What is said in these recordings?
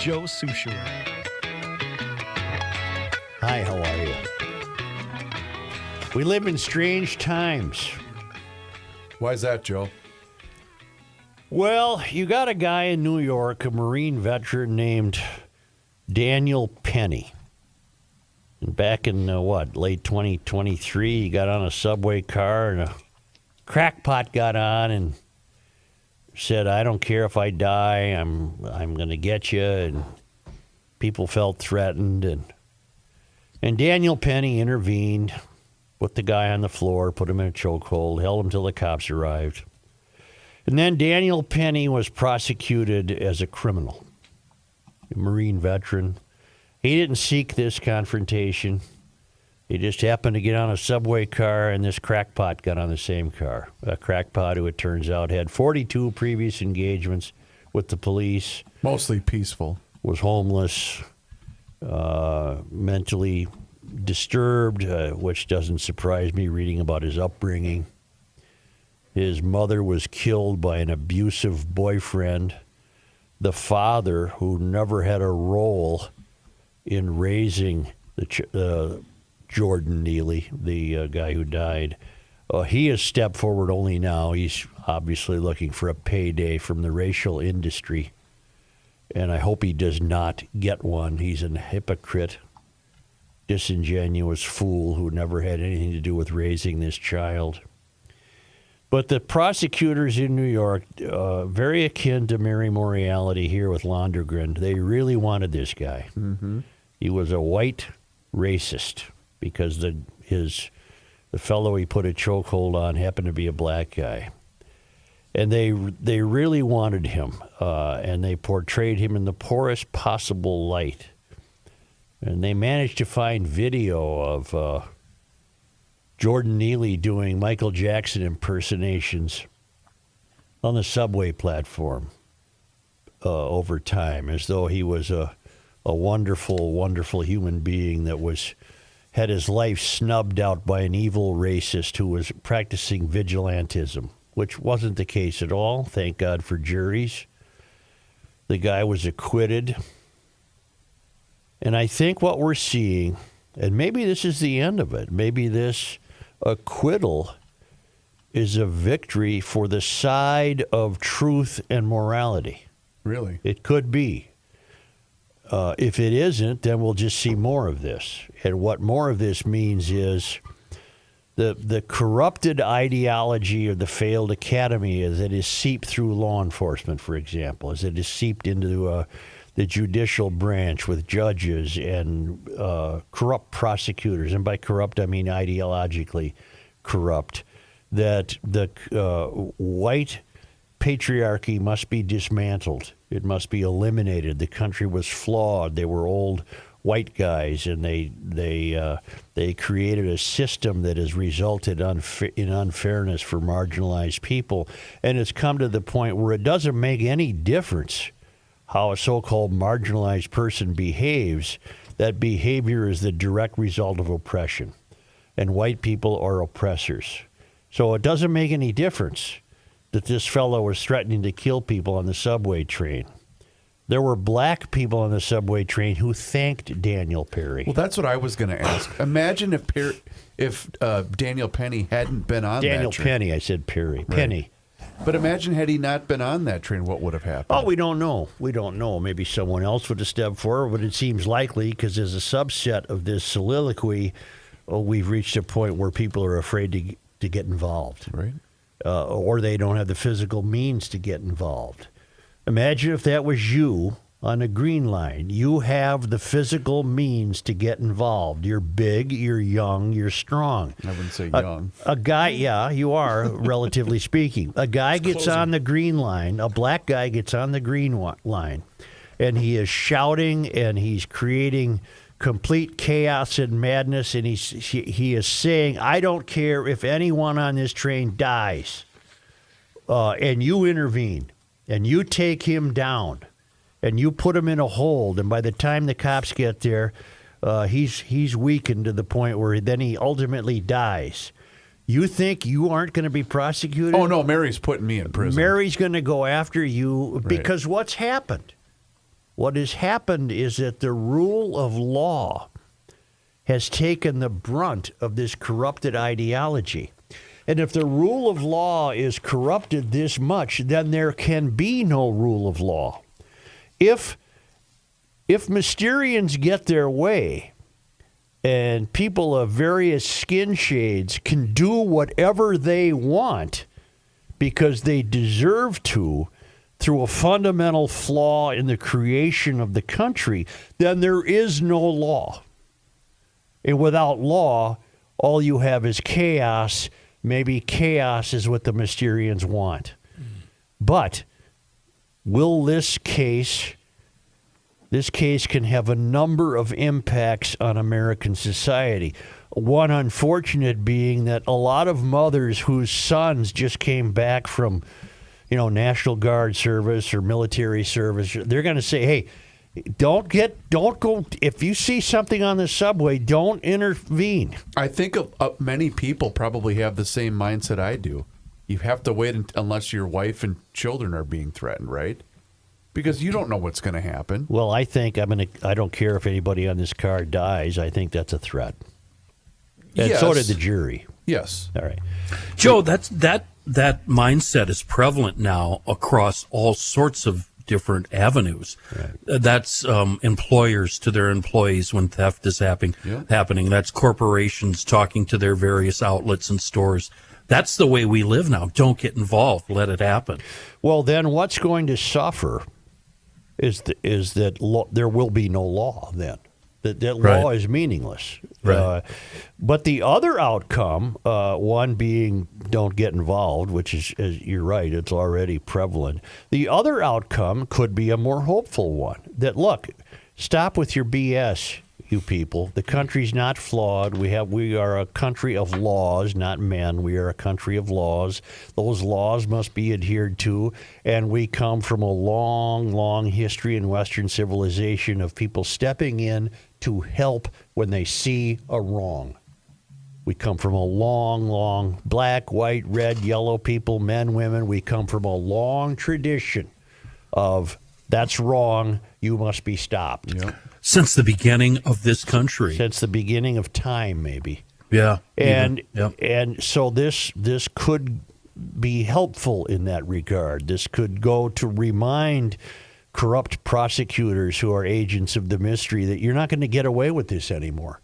Joe Soucheray. Hi, how are you? We live in strange times. Why is that, Joe? Well, you got a guy in New York, a Marine veteran named Daniel Penny. And back in, late 2023, he got on a subway car and a crackpot got on and said, I don't care if I die, I'm going to get you. And people felt threatened. And Daniel Penny intervened, put the guy on the floor, put him in a chokehold, held him till the cops arrived. And then Daniel Penny was prosecuted as a criminal, a Marine veteran. He didn't seek this confrontation. He just happened to get on a subway car, and this crackpot got on the same car. A crackpot who, it turns out, had 42 previous engagements with the police. Mostly peaceful. Was homeless, mentally disturbed, which doesn't surprise me reading about his upbringing. His mother was killed by an abusive boyfriend. The father, who never had a role in raising Jordan Neely, the guy who died, he has stepped forward only now. He's obviously looking for a payday from the racial industry, and I hope he does not get one. He's a hypocrite, disingenuous fool who never had anything to do with raising this child. But the prosecutors in New York, very akin to Mary Moriality here with Londergren, they really wanted this guy. Mm-hmm. He was a white racist because the fellow he put a chokehold on happened to be a black guy. And they really wanted him, and they portrayed him in the poorest possible light. And they managed to find video of Jordan Neely doing Michael Jackson impersonations on the subway platform over time, as though he was a wonderful, wonderful human being that had his life snubbed out by an evil racist who was practicing vigilantism, which wasn't the case at all. Thank God for juries. The guy was acquitted. And I think what we're seeing, and maybe this is the end of it, maybe this acquittal is a victory for the side of truth and morality. Really? It could be. If it isn't, then we'll just see more of this. And what more of this means is the corrupted ideology of the failed academy as it is seeped through law enforcement, for example, as it is seeped into the judicial branch with judges and corrupt prosecutors. And by corrupt, I mean ideologically corrupt. That the white patriarchy must be dismantled. It must be eliminated. The country was flawed. They were old white guys, and they created a system that has resulted in unfairness for marginalized people. And it's come to the point where it doesn't make any difference how a so-called marginalized person behaves. That behavior is the direct result of oppression. And white people are oppressors. So it doesn't make any difference that this fellow was threatening to kill people on the subway train. There were black people on the subway train who thanked Daniel Perry. Well, that's what I was going to ask. Imagine if Daniel Penny hadn't been on that train. Daniel Penny, I said Perry. Right. Penny. But imagine had he not been on that train, what would have happened? Oh, we don't know. We don't know. Maybe someone else would have stepped forward, but it seems likely because as a subset of this soliloquy, we've reached a point where people are afraid to get involved. Right. Or they don't have the physical means to get involved. Imagine if that was you on a green line. You have the physical means to get involved. You're big, you're young, you're strong. I wouldn't say young. A guy, yeah, you are, relatively speaking. A guy gets on the green line, a black guy gets on the green line, and he is shouting and he's creating complete chaos and madness, and he is saying, I don't care if anyone on this train dies. And you intervene, and you take him down, and you put him in a hold, and by the time the cops get there, he's weakened to the point where then he ultimately dies. You think you aren't going to be prosecuted? Oh, no, Mary's putting me in prison. Mary's going to go after you because what's happened? What has happened is that the rule of law has taken the brunt of this corrupted ideology. And if the rule of law is corrupted this much, then there can be no rule of law. If Mysterians get their way and people of various skin shades can do whatever they want because they deserve to through a fundamental flaw in the creation of the country, then there is no law. And without law, all you have is chaos. Maybe chaos is what the Mysterians want. But will this case can have a number of impacts on American society. One unfortunate being that a lot of mothers whose sons just came back from, National Guard service or military service, they're going to say, hey, don't go, if you see something on the subway, don't intervene. I think many people probably have the same mindset I do. You have to wait unless your wife and children are being threatened, right? Because you don't know what's going to happen. Well, I think I don't care if anybody on this car dies. I think that's a threat. And yes. So did the jury. Yes. All right. Joe, that mindset is prevalent now across all sorts of different avenues. Right. That's employers to their employees when theft is happening. That's corporations talking to their various outlets and stores. That's the way we live now. Don't get involved. Let it happen. Well, then what's going to suffer is that there will be no law then. That law is meaningless. Right. But the other outcome, one being don't get involved, which is, you're right, it's already prevalent. The other outcome could be a more hopeful one. That, look, stop with your BS, you people. The country's not flawed. We are a country of laws, not men. We are a country of laws. Those laws must be adhered to, and we come from a long, long history in Western civilization of people stepping in to help when they see a wrong. We come from a long, black, white, red, yellow people, men, women. We come from a long tradition of that's wrong, you must be stopped. Yep. Since the beginning of this country. Since the beginning of time, maybe. Yeah. And so this could be helpful in that regard. This could go to remind corrupt prosecutors who are agents of the mystery that you're not going to get away with this anymore.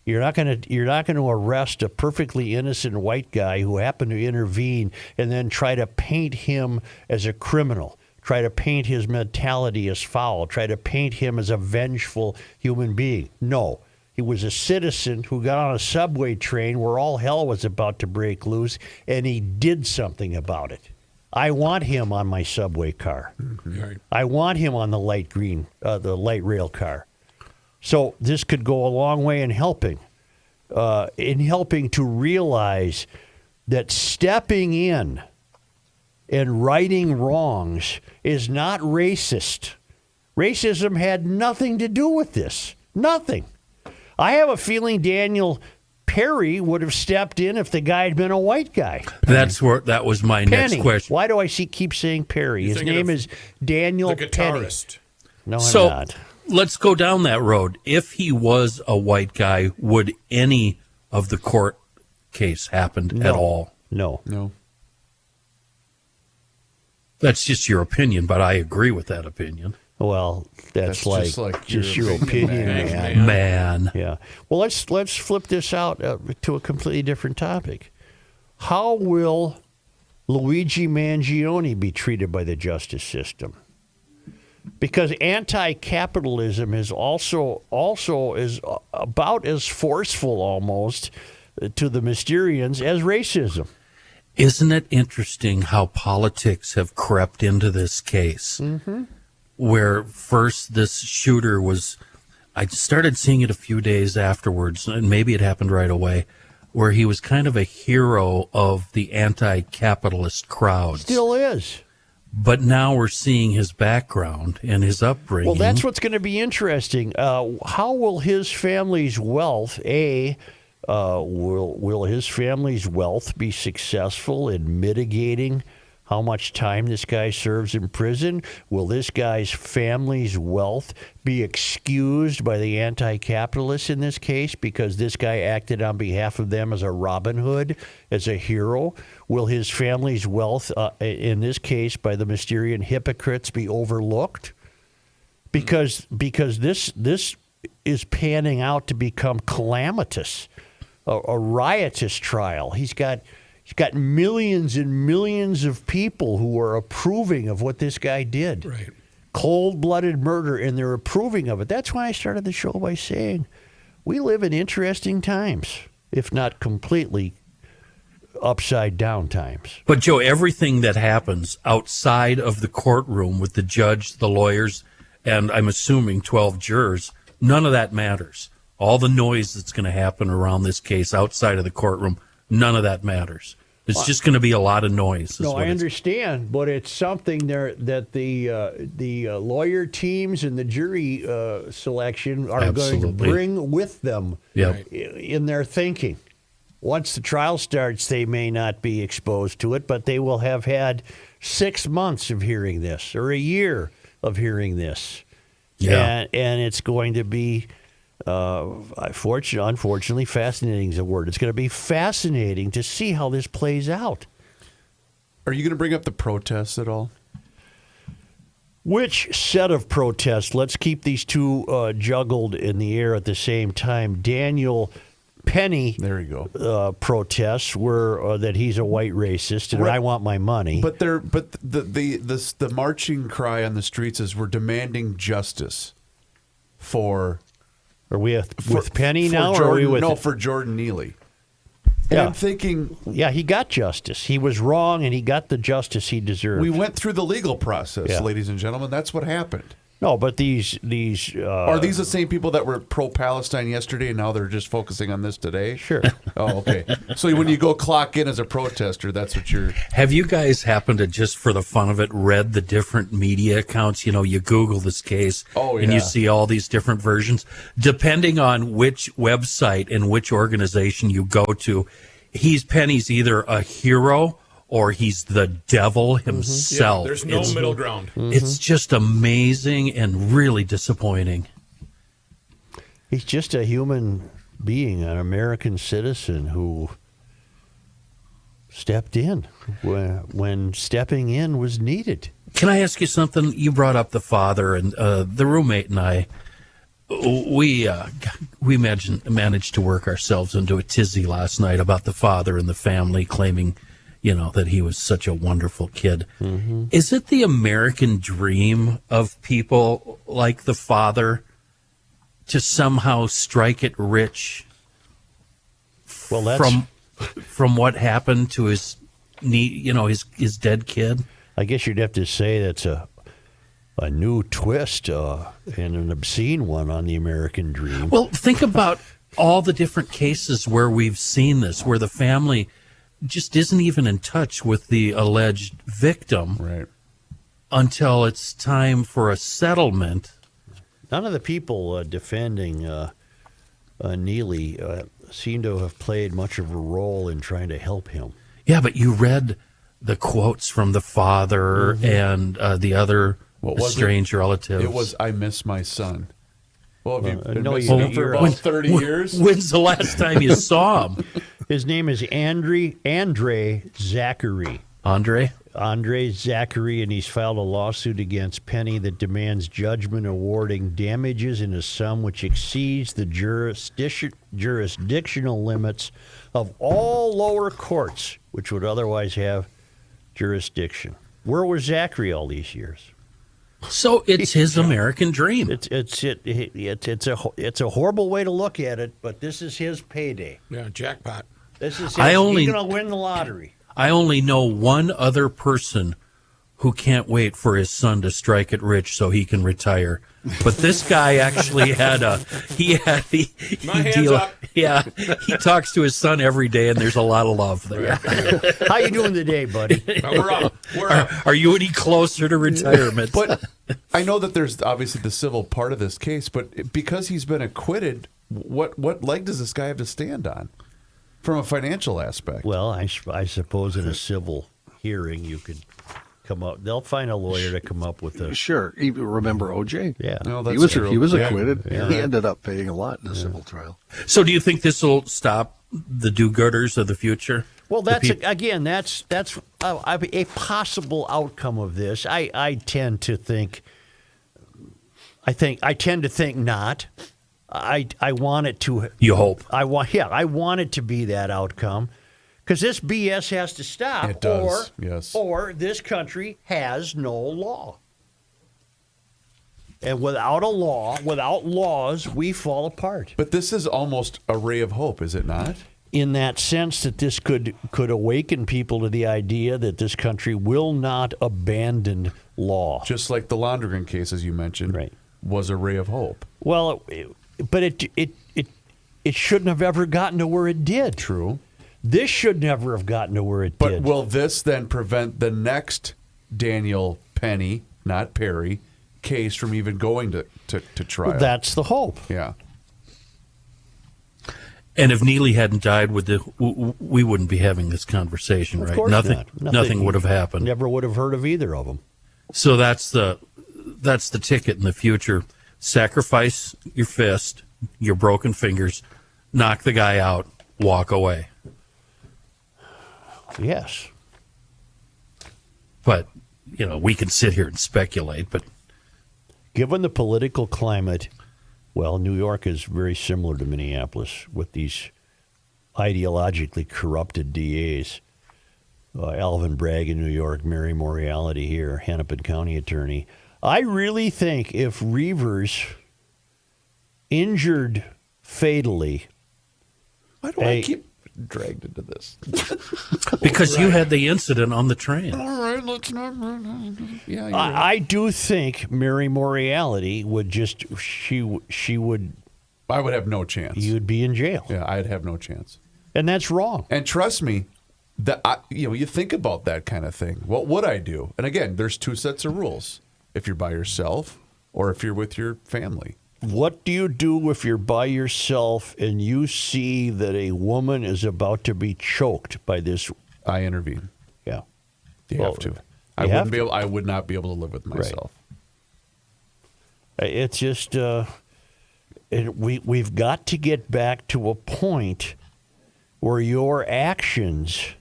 You're not going to arrest a perfectly innocent white guy who happened to intervene and then try to paint him as a criminal. Try to paint his mentality as foul, try to paint him as a vengeful human being. No, he was a citizen who got on a subway train where all hell was about to break loose, and he did something about it. I want him on my subway car. Mm-hmm. Right. I want him on the light rail car. So this could go a long way in helping to realize that stepping in and righting wrongs is not racist. Racism had nothing to do with this. Nothing. I have a feeling Daniel Perry would have stepped in if the guy had been a white guy. That was my next question. Why do I keep saying Perry? His name is Daniel the guitarist. Penny. No, so, I'm not. Let's go down that road. If he was a white guy, would any of the court case happen at all? No. That's just your opinion, but I agree with that opinion. Well, that's just your opinion, man. Yeah. Well, let's flip this out to a completely different topic. How will Luigi Mangione be treated by the justice system? Because anti-capitalism is also is about as forceful almost to the Mysterians as racism. Isn't it interesting how politics have crept into this case? Mm-hmm. Where first this shooter I started seeing it a few days afterwards, and maybe it happened right away, where he was kind of a hero of the anti-capitalist crowds. Still is. But now we're seeing his background and his upbringing. Well, that's what's going to be interesting. How will his family's wealth, will his family's wealth be successful in mitigating how much time this guy serves in prison? Will this guy's family's wealth be excused by the anti-capitalists in this case because this guy acted on behalf of them as a Robin Hood, as a hero? Will his family's wealth, in this case by the Mysterian hypocrites, be overlooked? Because this is panning out to become calamitous, a riotous trial. He's got millions and millions of people who are approving of what this guy did. Right. Cold-blooded murder, and they're approving of it. That's why I started the show by saying we live in interesting times, if not completely upside-down times. But, Joe, everything that happens outside of the courtroom with the judge, the lawyers, and I'm assuming 12 jurors, none of that matters. All the noise that's going to happen around this case outside of the courtroom, none of that matters. It's just going to be a lot of noise. No, I understand, but it's something there that the lawyer teams and the jury selection are going to bring with them in their thinking. Once the trial starts, they may not be exposed to it, but they will have had 6 months of hearing this or a year of hearing this. Yeah. And it's going to be, unfortunately, fascinating is a word. It's going to be fascinating to see how this plays out. Are you going to bring up the protests at all? Which set of protests? Let's keep these two juggled in the air at the same time. Daniel Penny There you go. Protests were that he's a white racist and I want my money. But the marching cry on the streets is we're demanding justice for. Are we with Penny now, Jordan, or are we with no, for Jordan Neely? And Yeah. I'm thinking, Yeah, he got justice. He was wrong, and he got the justice he deserved. we went through the legal process, Yeah. ladies and gentlemen. That's what happened. No, but these Are these the same people that were pro-Palestine yesterday, and now they're just focusing on this today? Sure. Oh, okay. So when you go clock in as a protester, that's what you're. Have you guys happened to, just for the fun of it, read the different media accounts? You know, you Google this case and you see all these different versions. Depending on which website and which organization you go to, Penny's either a hero or he's the devil himself. Yeah, there's no middle ground. It's just amazing and really disappointing. He's just a human being, an American citizen who stepped in when stepping in was needed. Can I ask you something? You brought up the father, and the roommate and I, we managed to work ourselves into a tizzy last night about the father and the family claiming, that he was such a wonderful kid. Mm-hmm. Is it the American dream of people like the father to somehow strike it rich from what happened to his dead kid? I guess you'd have to say that's a new twist and an obscene one on the American dream. Well, think about all the different cases where we've seen this, where the family just isn't even in touch with the alleged victim until it's time for a settlement. None of the people defending Neely seem to have played much of a role in trying to help him. Yeah, but you read the quotes from the father and the other estranged relatives. It was, "I miss my son." Well, have you been no, missing him for about 30 years? When's the last time you saw him? His name is Andre Zachary. Andre Zachary, and he's filed a lawsuit against Penny that demands judgment awarding damages in a sum which exceeds the jurisdictional limits of all lower courts, which would otherwise have jurisdiction. Where was Zachary all these years? So it's his American dream. It's a horrible way to look at it, but this is his payday. Yeah, jackpot. This is his, he's going to win the lottery. I only know one other person who can't wait for his son to strike it rich so he can retire. But this guy actually he hands up. Yeah, he talks to his son every day, and there's a lot of love there. How you doing today, buddy? We're up. Are you any closer to retirement? But I know that there's obviously the civil part of this case, but because he's been acquitted, what leg does this guy have to stand on from a financial aspect? Well, I suppose in a civil hearing, you could come up. They'll find a lawyer to come up with a. Sure. Even remember OJ? Yeah. No, He that's was true. he was Yeah. acquitted. Yeah. He ended up paying a lot in the civil trial. So do you think this will stop the do-gooders of the future? Well, The that's peop- that's a possible outcome of this. I tend to think. I tend to think not. I want it to. You hope. I want it to be that outcome, because this BS has to stop. It does, yes. Or this country has no law. And without a law, without laws, we fall apart. But this is almost a ray of hope, is it not? In that sense, that this could awaken people to the idea that this country will not abandon law. Just like the Londrigan case, as you mentioned, Right. was a ray of hope. Well, but it shouldn't have ever gotten to where it did. True. This should never have gotten to where it But did. will this then prevent the next Daniel Penny, not Perry, case from even going to trial? That's the hope. Yeah. And if Neely hadn't died, we wouldn't be having this conversation, Of right? course Nothing, not. nothing would have happened. Never would have heard of either of them. So that's the ticket in the future. Sacrifice your fist, your broken fingers, knock the guy out, walk away. Yes. But we can sit here and speculate. But Given the political climate, well, New York is very similar to Minneapolis with these ideologically corrupted DAs. Alvin Bragg in New York, Mary Moriality here, Hennepin County attorney. I really think if Reavers injured fatally, Why do Hey. I keep dragged into this? because you had the incident on the train. All right, let's not. Yeah, you're right. I do think Mary Moriality would she would, I would have no chance. you'd be in jail. Yeah, I'd have no chance. And that's wrong. And trust me, you think about that kind of thing. What would I do? And again, there's two sets of rules: if you're by yourself or if you're with your family. What do you do if you're by yourself and you see that a woman is about to be choked by this? I intervene. Yeah. You Well, have to. you I have wouldn't be to. able. I would not be able to live with myself. It's just we've got to get back to a point where your actions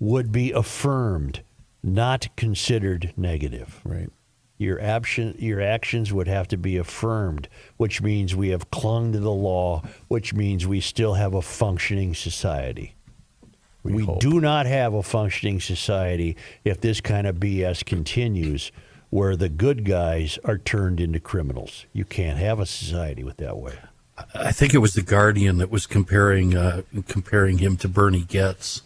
would be affirmed, not considered negative. Right. Your actions would have to be affirmed, which means we have clung to the law, which means we still have a functioning society. We hope. do not have a functioning society if this kind of BS continues, where the good guys are turned into criminals. You can't have a society with that way. I think it was the Guardian that was comparing him to Bernie Getz.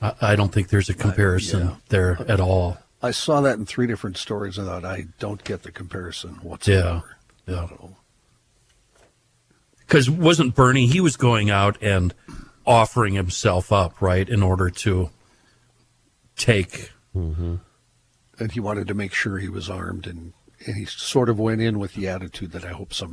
I don't think there's a comparison there at all. I saw that in 3 different stories and thought, I don't get the comparison whatsoever. Yeah. Not at all. Because wasn't Bernie, he was going out and offering himself up, right, in order to take. And he wanted to make sure he was armed, and he sort of went in with the attitude that I hope somebody